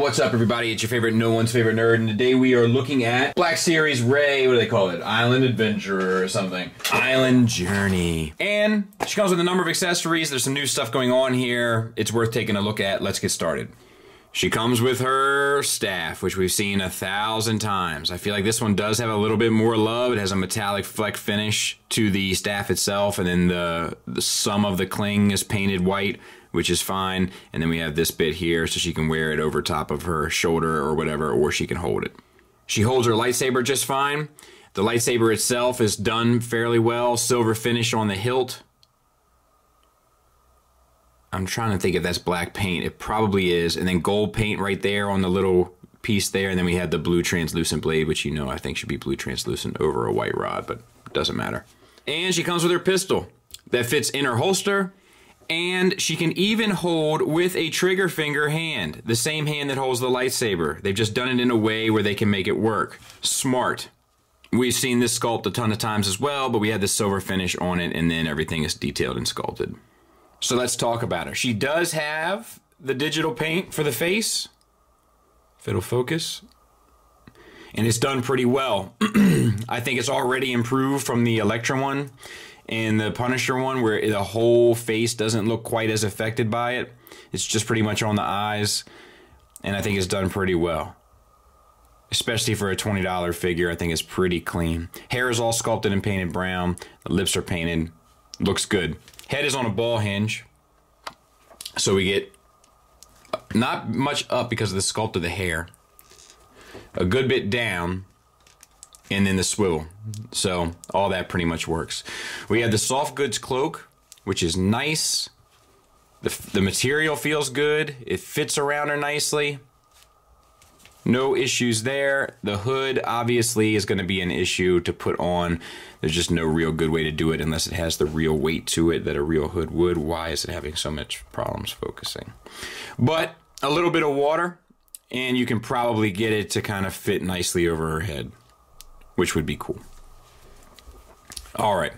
What's up, everybody? It's your favorite, no one's favorite nerd, and today we are looking at Black Series Ray, what do they call it? Island Adventure or something. Island Journey. And she comes with a number of accessories. There's some new stuff going on here. It's worth taking a look at. Let's get started. She comes with her staff, which we've seen 1,000 times. I feel like this one does have a little bit more love. It has a metallic fleck finish to the staff itself, and then the some of the cling is painted white, which is fine. And then we have this bit here so she can wear it over top of her shoulder or whatever, or she can hold it. She holds her lightsaber just fine. The lightsaber itself is done fairly well. Silver finish on the hilt. I'm trying to think if that's black paint. It probably is. And then gold paint right there on the little piece there. And then we have the blue translucent blade, which you know I think should be blue translucent over a white rod, but it doesn't matter. And she comes with her pistol that fits in her holster. And she can even hold with a trigger finger hand, the same hand that holds the lightsaber. They've just done it in a way where they can make it work. Smart. We've seen this sculpt a ton of times as well, but we had the silver finish on it, and then everything is detailed and sculpted. So let's talk about her. She does have the digital paint for the face, if it'll focus, and it's done pretty well. I think it's already improved from the Electra one and the Punisher one, where the whole face doesn't look quite as affected by it. It's just pretty much on the eyes, and I think it's done pretty well. Especially for a $20 figure, I think it's pretty clean. Hair is all sculpted and painted brown. The lips are painted. Looks good. Head is on a ball hinge, so we get not much up because of the sculpt of the hair. A good bit down, and then the swivel. So all that pretty much works. We have the soft goods cloak, which is nice. The material feels good. It fits around her nicely. No issues there. The hood obviously is going to be an issue to put on. There's just no real good way to do it unless it has the real weight to it that a real hood would. Why is it having so much problems focusing? But a little bit of water, and you can probably get it to kind of fit nicely over her head, which would be cool. All right.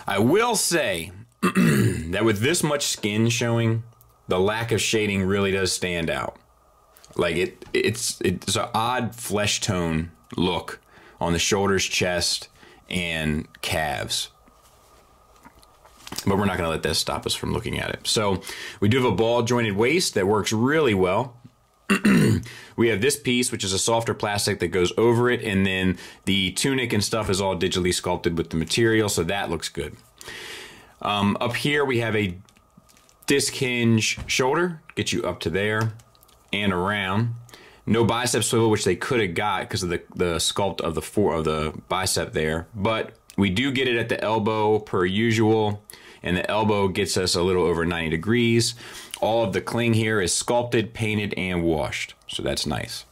I will say that with this much skin showing, the lack of shading really does stand out. Like it's an odd flesh tone look on the shoulders, chest, and calves. But we're not going to let that stop us from looking at it. So we do have a ball jointed waist that works really well. We have this piece, which is a softer plastic that goes over it, and then the tunic and stuff is all digitally sculpted with the material, so that looks good. Up here we have a disc hinge shoulder, get you up to there and around. No bicep swivel, which they could have got because of the sculpt of the bicep there, but we do get it at the elbow per usual, and the elbow gets us a little over 90 degrees. All of the cling here is sculpted, painted, and washed, so that's nice.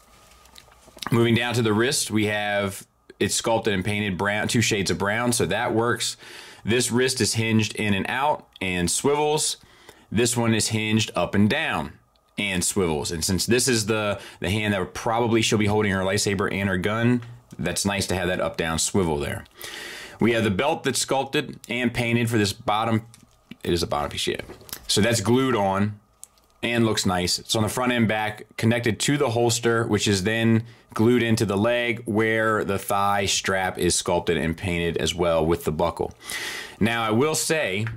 Moving down to the wrist, we have it sculpted and painted brown, 2 shades of brown, so that works. This wrist is hinged in and out and swivels. This one is hinged up and down and swivels. And since this is the hand that probably she'll be holding her lightsaber and her gun, that's nice to have that up-down swivel there. We have the belt that's sculpted and painted for this bottom. It is a bottom piece, yeah. So that's glued on and looks nice. It's on the front and back, connected to the holster, which is then glued into the leg where the thigh strap is sculpted and painted as well with the buckle. Now, I will say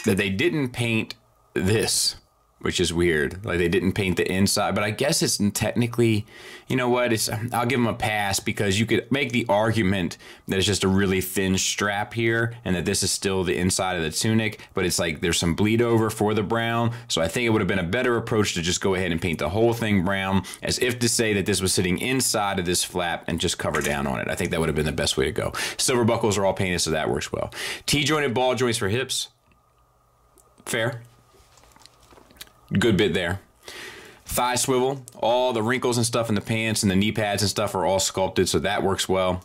that they didn't paint this, which is weird. Like, they didn't paint the inside, but I guess it's technically, you know what, I'll give them a pass because you could make the argument that it's just a really thin strap here and that this is still the inside of the tunic, but it's like there's some bleed over for the brown, so I think it would have been a better approach to just go ahead and paint the whole thing brown, as if to say that this was sitting inside of this flap and just cover down on it. I think that would have been the best way to go. Silver buckles are all painted, so that works well. T-jointed ball joints for hips. Fair. Good bit there. Thigh swivel, all the wrinkles and stuff in the pants and the knee pads and stuff are all sculpted, so that works well.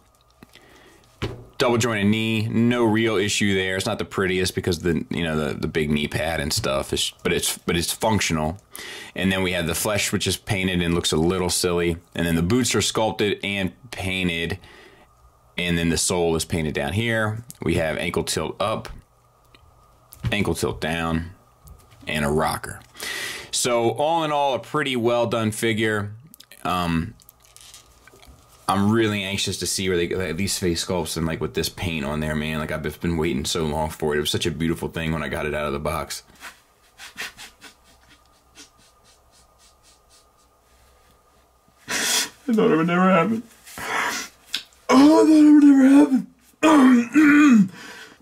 Double jointed knee, no real issue there. It's not the prettiest because the big knee pad and stuff is, but it's functional. And then we have the flesh, which is painted and looks a little silly. And then the boots are sculpted and painted, and then the sole is painted down here. We have ankle tilt up, ankle tilt down, and a rocker. So all in all, a pretty well done figure. I'm really anxious to see where they get these face sculpts and like with this paint on there, man. Like I've been waiting so long for it. It was such a beautiful thing when I got it out of the box. I thought it would never happen. Oh, I thought it would never happen.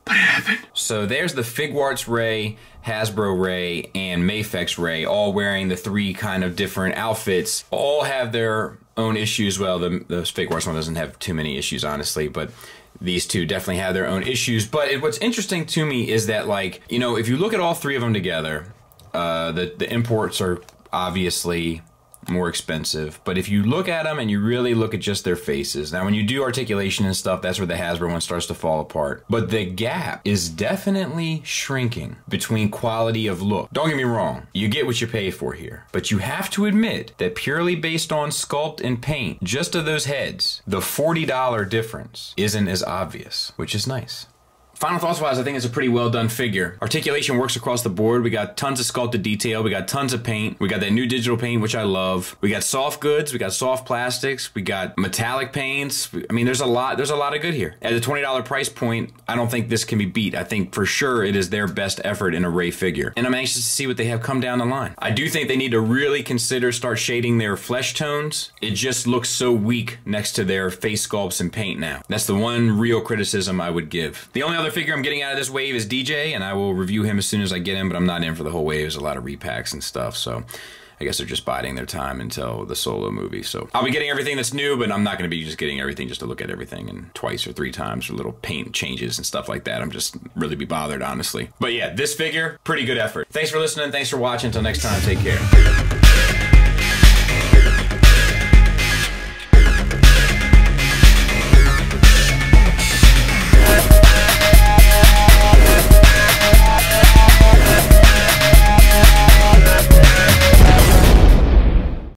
But it happened. So there's the Figuarts Rey, Hasbro Rey, and Mafex Rey, all wearing the 3 kind of different outfits. All have their own issues. Well, the Figuarts one doesn't have too many issues, honestly, but these 2 definitely have their own issues. But what's interesting to me is that, like, you know, if you look at all 3 of them together, the imports are obviously more expensive, but if you look at them and you really look at just their faces, now when you do articulation and stuff, that's where the Hasbro one starts to fall apart. But the gap is definitely shrinking between quality of look. Don't get me wrong, you get what you pay for here, but you have to admit that purely based on sculpt and paint, just of those heads, the $40 difference isn't as obvious, which is nice. Final thoughts wise, I think it's a pretty well done figure. Articulation works across the board. We got tons of sculpted detail. We got tons of paint. We got that new digital paint, which I love. We got soft goods. We got soft plastics. We got metallic paints. I mean, there's a lot of good here. At a $20 price point, I don't think this can be beat. I think for sure it is their best effort in a Rey figure. And I'm anxious to see what they have come down the line. I do think they need to really start shading their flesh tones. It just looks so weak next to their face sculpts and paint now. That's the one real criticism I would give. The only other figure I'm getting out of this wave is DJ, and I will review him as soon as I get him, but I'm not in for the whole wave. There's a lot of repacks and stuff, so I guess they're just biding their time until the Solo movie. So I'll be getting everything that's new, but I'm not going to be just getting everything just to look at everything and twice or 3 times for little paint changes and stuff like that. I'm just really be bothered, honestly. But yeah, this figure, pretty good effort. Thanks for listening. Thanks for watching. Until next time, take care.